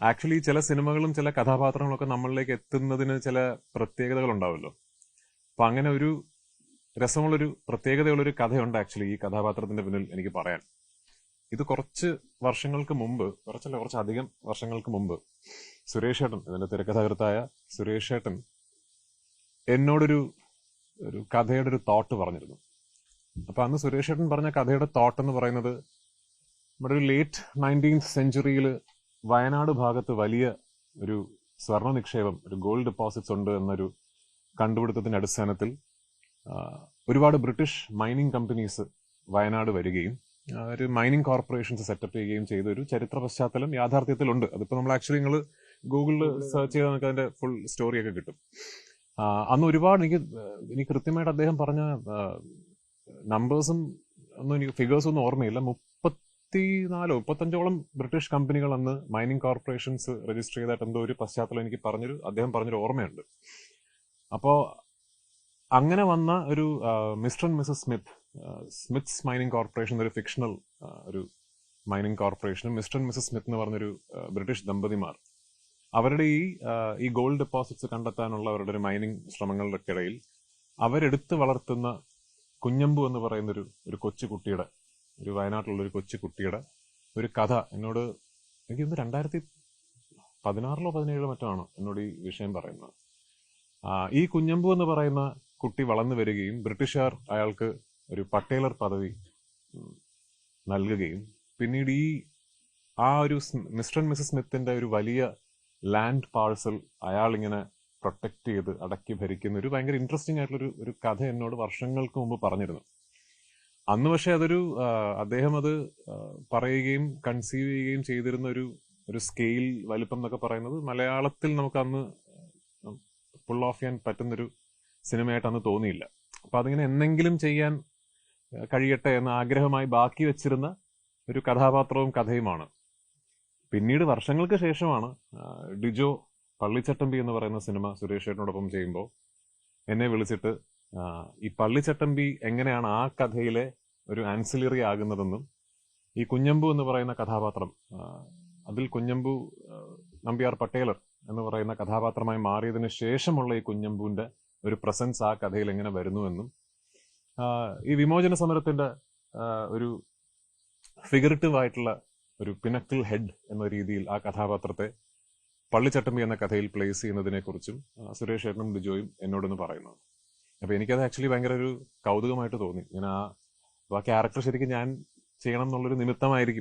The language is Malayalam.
ആക്ച്വലി ചില സിനിമകളും ചില കഥാപാത്രങ്ങളൊക്കെ നമ്മളിലേക്ക് എത്തുന്നതിന് ചില പ്രത്യേകതകൾ ഉണ്ടാവുമല്ലോ. അപ്പൊ അങ്ങനെ ഒരു രസമുള്ളൊരു പ്രത്യേകതയുള്ളൊരു കഥയുണ്ട് ആക്ച്വലി ഈ കഥാപാത്രത്തിന്റെ പിന്നിൽ എനിക്ക് പറയാൻ. ഇത് കുറച്ച് വർഷങ്ങൾക്ക് മുമ്പ്, കുറച്ചധികം വർഷങ്ങൾക്ക് മുമ്പ് സുരേഷ് ഏട്ടൻ, ഇതിന്റെ തിരക്കഥാകൃത്തായ സുരേഷ് ഏട്ടൻ എന്നോടൊരു കഥയുടെ ഒരു തോട്ട് പറഞ്ഞിരുന്നു. അപ്പൊ അന്ന് സുരേഷ് ഏട്ടൻ പറഞ്ഞ കഥയുടെ തോട്ട് എന്ന് പറയുന്നത്, നമ്മുടെ ഒരു ലേറ്റ് 19th സെഞ്ചുറിയിൽ വയനാട് ഭാഗത്ത് വലിയ ഒരു സ്വർണ്ണ നിക്ഷേപം, ഒരു ഗോൾഡ് ഡെപ്പോസിറ്റ്സ് ഉണ്ട് എന്നൊരു കണ്ടുപിടുത്തത്തിന്റെ അടിസ്ഥാനത്തിൽ ഒരുപാട് ബ്രിട്ടീഷ് മൈനിങ് കമ്പനീസ് വയനാട് വരികയും ഒരു മൈനിങ് കോർപ്പറേഷൻസ് സെറ്റപ്പ് ചെയ്യുകയും ചെയ്ത ഒരു ചരിത്ര പശ്ചാത്തലം യാഥാർത്ഥ്യത്തിലുണ്ട്. അതിപ്പോ നമ്മൾ ആക്ച്വലി നിങ്ങൾ ഗൂഗിളിൽ സെർച്ച് ചെയ്താൽ നമുക്ക് അതിന്റെ ഫുൾ സ്റ്റോറിയൊക്കെ കിട്ടും. അന്ന് ഒരുപാട് എനിക്ക് കൃത്യമായിട്ട് അദ്ദേഹം പറഞ്ഞ നമ്പേഴ്സും ഒന്നും എനിക്ക് ഫിഗേഴ്സ് ഒന്നും ഓർമ്മയില്ല. 34-35ഓളം ബ്രിട്ടീഷ് കമ്പനികൾ അന്ന് മൈനിങ് കോർപ്പറേഷൻസ് രജിസ്റ്റർ ചെയ്തിട്ട് എന്തോ ഒരു പശ്ചാത്തലം എനിക്ക് അദ്ദേഹം പറഞ്ഞൊരു ഓർമ്മയുണ്ട്. അപ്പോ അങ്ങനെ വന്ന ഒരു Mr and Mrs Smith's mining corporation, ഒരു ഫിക്ഷണൽ ഒരു മൈനിങ് കോർപ്പറേഷനും മിസ്റ്റർ ആൻഡ് മിസസ് സ്മിത്ത് എന്ന് പറഞ്ഞൊരു ബ്രിട്ടീഷ് ദമ്പതിമാർ, അവരുടെ ഈ ഗോൾഡ് ഡെപ്പോസിറ്റ്സ് കണ്ടെത്താനുള്ള അവരുടെ ഒരു മൈനിങ് ശ്രമങ്ങളുടെ ഇടയിൽ അവരെടുത്ത് വളർത്തുന്ന കുഞ്ഞമ്പു എന്ന് പറയുന്ന ഒരു കൊച്ചുകുട്ടിയുടെ, ഒരു വയനാട്ടിലുള്ള ഒരു കൊച്ചുകുട്ടിയുടെ ഒരു കഥ എന്നോട്, എനിക്ക് 2016-17 മറ്റാണ് എന്നോട് ഈ വിഷയം പറയുന്നത്. ഈ കുഞ്ഞമ്പു എന്ന് പറയുന്ന കുട്ടി വളർന്നു വരികയും ബ്രിട്ടീഷുകാർ അയാൾക്ക് ഒരു പട്ടേലർ പദവി നൽകുകയും പിന്നീട് ഒരു മിസ്റ്റർ ആൻഡ് മിസസ് സ്മിത്തിന്റെ ഒരു വലിയ ലാൻഡ് പാഴ്സൽ അയാൾ ഇങ്ങനെ പ്രൊട്ടക്ട് ചെയ്ത് അടക്കി ഭരിക്കുന്ന ഒരു ഭയങ്കര ഇൻട്രസ്റ്റിംഗ് ആയിട്ടുള്ള കഥ എന്നോട് വർഷങ്ങൾക്ക് മുമ്പ് പറഞ്ഞിരുന്നു. അന്ന് പക്ഷെ അദ്ദേഹം അത് പറയുകയും കൺസീവ് ചെയ്യുകയും ചെയ്തിരുന്ന ഒരു സ്കെയിൽ വലിപ്പം എന്നൊക്കെ പറയുന്നത് മലയാളത്തിൽ നമുക്ക് അന്ന് പുൾ ഓഫ് ചെയ്യാൻ പറ്റുന്നൊരു സിനിമയായിട്ട് അന്ന് തോന്നിയില്ല. അപ്പൊ അതിങ്ങനെ എന്തെങ്കിലും ചെയ്യാൻ കഴിയട്ടെ എന്ന ആഗ്രഹമായി ബാക്കി വെച്ചിരുന്ന ഒരു കഥാപാത്രവും കഥയുമാണ്. പിന്നീട് വർഷങ്ങൾക്ക് ശേഷമാണ് ഡിജോ പള്ളിച്ചട്ടമ്പി എന്ന് പറയുന്ന സിനിമ സുരേഷ് ഏട്ടനോടൊപ്പം ചെയ്യുമ്പോൾ എന്നെ വിളിച്ചിട്ട് ഈ പള്ളിച്ചട്ടമ്പി എങ്ങനെയാണ് ആ കഥയിലെ ഒരു ആൻസിലറി ആകുന്നതെന്നും, ഈ കുഞ്ഞമ്പു എന്ന് പറയുന്ന കഥാപാത്രം, അതിൽ കുഞ്ഞമ്പു നമ്പ്യാർ പട്ടേലർ എന്ന് പറയുന്ന കഥാപാത്രമായി മാറിയതിനു ശേഷമുള്ള ഈ കുഞ്ഞമ്പുവിന്റെ ഒരു പ്രസൻസ് ആ കഥയിൽ എങ്ങനെ വരുന്നുവെന്നും, ഈ വിമോചന സമരത്തിന്റെ ഒരു ഫിഗറേറ്റീവ് ആയിട്ടുള്ള ഒരു പിനക്കിൾ ഹെഡ് എന്ന രീതിയിൽ ആ കഥാപാത്രത്തെ പള്ളിച്ചട്ടമ്പി എന്ന കഥയിൽ പ്ലേസ് ചെയ്യുന്നതിനെ കുറിച്ചും സുരേഷ് ഏട്ടനും ബിജോയും എന്നോടൊന്ന് പറയുന്നത്. അപ്പൊ എനിക്കത് ആക്ച്വലി ഭയങ്കര ഒരു കൗതുകമായിട്ട് തോന്നി. ഞാൻ ആ ക്യാരക്ടർ ശരിക്കും ഞാൻ ചെയ്യണം എന്നുള്ളൊരു നിമിത്തമായിരിക്കും